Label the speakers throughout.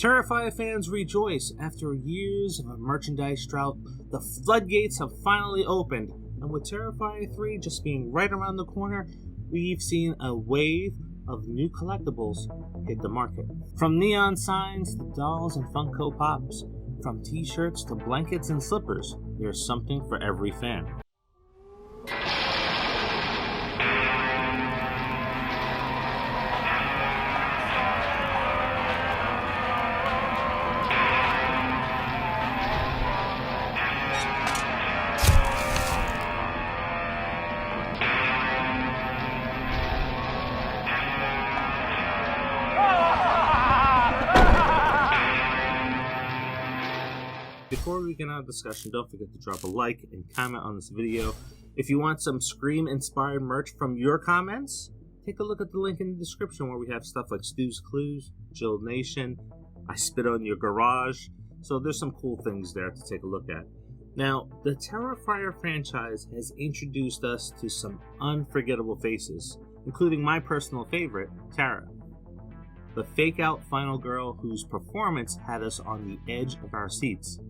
Speaker 1: Terrifier fans rejoice. After years of a merchandise drought, the floodgates have finally opened. And with Terrifier 3 just being right around the corner, we've seen a wave of new collectibles hit the market. From neon signs to dolls and Funko Pops, from t-shirts to blankets and slippers, there's something for every fan. Before we begin our discussion, don't forget to drop a like and comment on this video. If you want some Scream-inspired merch from your comments, take a look at the link in the description where we have stuff like Stu's Clues, Jill Nation, I Spit on Your Garage. So there's some cool things there to take a look at. Now, the Terrifier franchise has introduced us to some unforgettable faces, including my personal favorite, Tara, the fake-out final girl whose performance had us on the edge of our seats.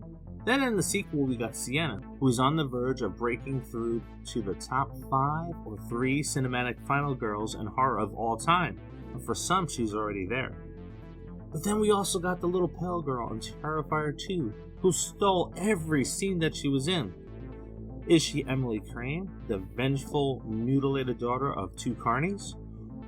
Speaker 1: Then in the sequel, we got Sienna, who is on the verge of breaking through to the top 5 or 3 cinematic final girls in horror of all time. And for some, she's already there. But then we also got the little pale girl in Terrifier 2, who stole every scene that she was in. Is she Emily Crane, the vengeful, mutilated daughter of 2 carnies?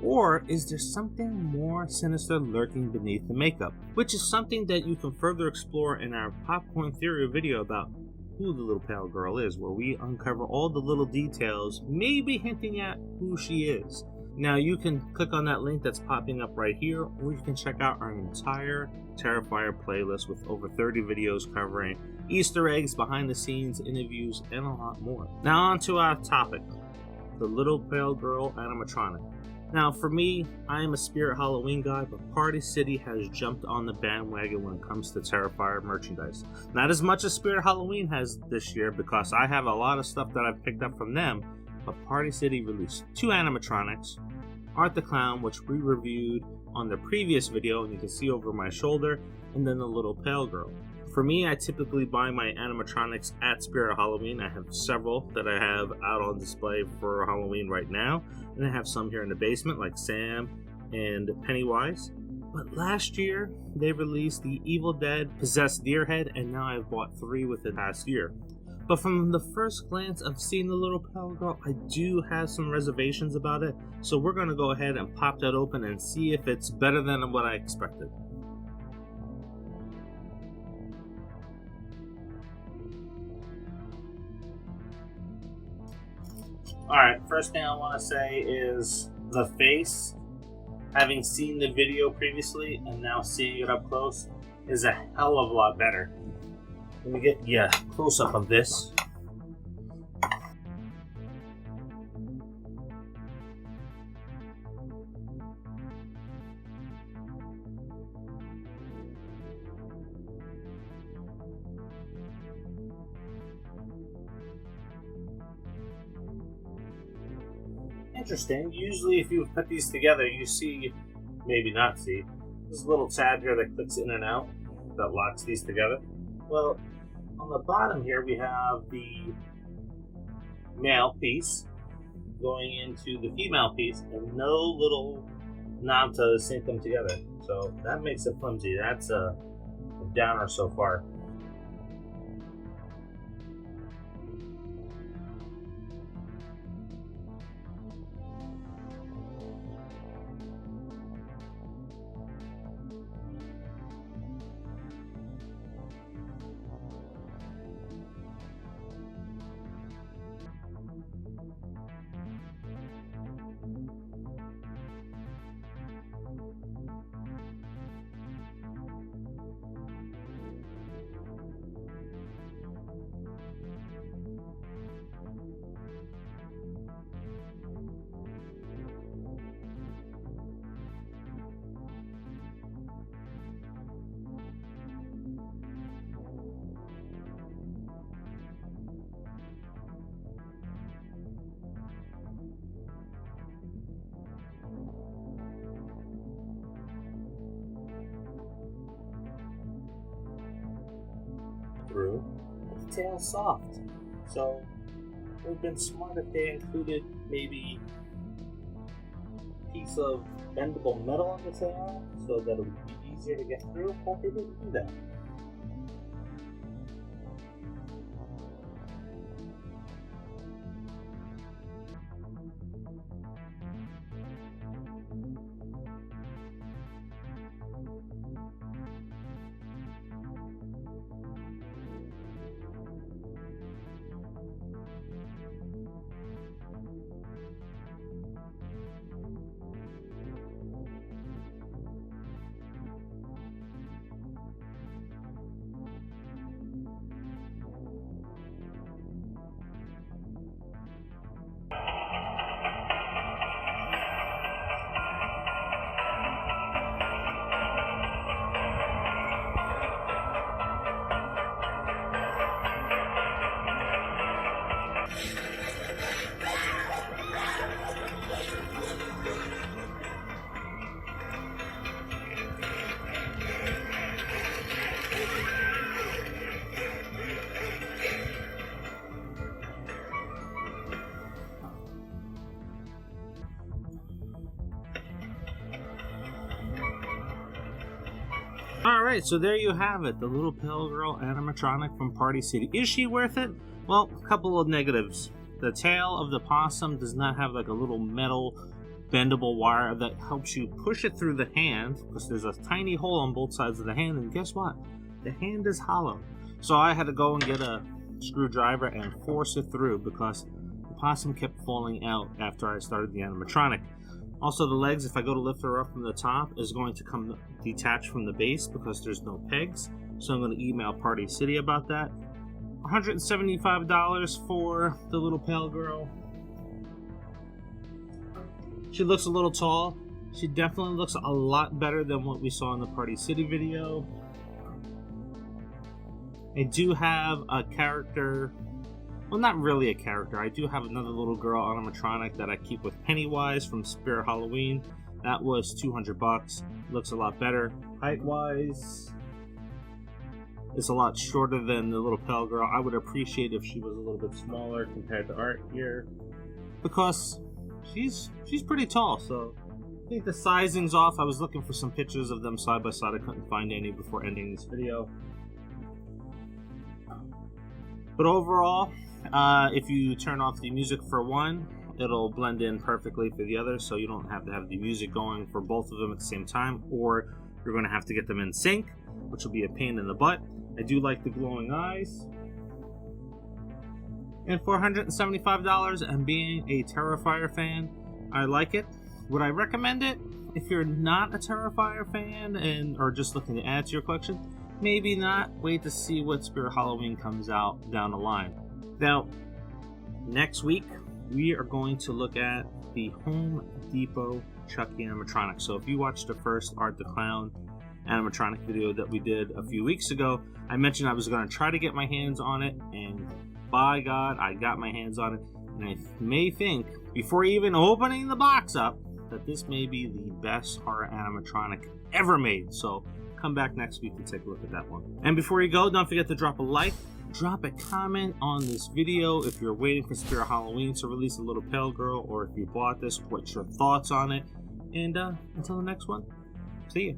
Speaker 1: Or is there something more sinister lurking beneath the makeup? Which is something that you can further explore in our Popcorn Theory video about who the little pale girl is, where we uncover all the little details, maybe hinting at who she is. Now you can click on that link that's popping up right here, or you can check out our entire Terrifier playlist with over 30 videos covering Easter eggs, behind the scenes, interviews, and a lot more. Now on to our topic, the little pale girl animatronic. Now, for me, I am a Spirit Halloween guy, but Party City has jumped on the bandwagon when it comes to Terrifier merchandise. Not as much as Spirit Halloween has this year, because I have a lot of stuff that I've picked up from them, but Party City released 2 animatronics, Art the Clown, which we reviewed on the previous video, and you can see over my shoulder, and then the little pale girl. For me, I typically buy my animatronics at Spirit Halloween. I have several that I have out on display for Halloween right now, and I have some here in the basement like Sam and Pennywise. But last year, they released the Evil Dead Possessed Deerhead, and now I've bought 3 within the past year. But from the first glance of seeing the little pale girl, I do have some reservations about it, so we're going to go ahead and pop that open and see if it's better than what I expected. Alright, first thing I want to say is the face, having seen the video previously and now seeing it up close, is a hell of a lot better. Let me get a close-up of this. Interesting. Usually if you put these together, you see, maybe not see, this little tab here that clicks in and out that locks these together. Well, on the bottom here we have the male piece going into the female piece and no little knob to sync them together. So that makes it flimsy. That's a downer so far. through, but the tail's soft. So it would have been smart if they included maybe a piece of bendable metal on the tail so that it would be easier to get through, but they didn't do that. Alright, so there you have it, the little pale girl animatronic from Party City. Is she worth it? Well, a couple of negatives. The tail of the possum does not have like a little metal bendable wire that helps you push it through the hand, because there's a tiny hole on both sides of the hand, and guess what? The hand is hollow. So I had to go and get a screwdriver and force it through because the possum kept falling out after I started the animatronic. Also, the legs, if I go to lift her up from the top, is going to come detached from the base because there's no pegs. So I'm going to email Party City about that. $175 for the little pale girl. She looks a little tall. She definitely looks a lot better than what we saw in the Party City video. I do have a character. Well, not really a character. I do have another little girl animatronic that I keep with Pennywise from Spirit Halloween. That was $200. Looks a lot better. Height-wise, it's a lot shorter than the little pale girl. I would appreciate if she was a little bit smaller compared to Art here, because she's pretty tall. So I think the sizing's off. I was looking for some pictures of them side by side. I couldn't find any before ending this video. But overall, if you turn off the music for one, it'll blend in perfectly for the other, so you don't have to have the music going for both of them at the same time, or you're going to have to get them in sync, which will be a pain in the butt. I do like the glowing eyes. And for $175, and being a Terrifier fan, I like it. Would I recommend it? If you're not a Terrifier fan or just looking to add to your collection, maybe not. Wait to see what Spirit Halloween comes out down the line. Now, next week, we are going to look at the Home Depot Chucky animatronic. So if you watched the first Art the Clown animatronic video that we did a few weeks ago, I mentioned I was going to try to get my hands on it, and by God, I got my hands on it. And I may think, before even opening the box up, that this may be the best horror animatronic ever made. So come back next week and take a look at that one. And before you go, don't forget to drop a like, drop a comment on this video if you're waiting for Spirit Halloween to release a little pale girl, or if you bought this, what's your thoughts on it. And until the next one, see you.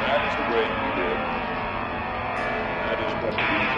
Speaker 2: That is the way you live. That is what we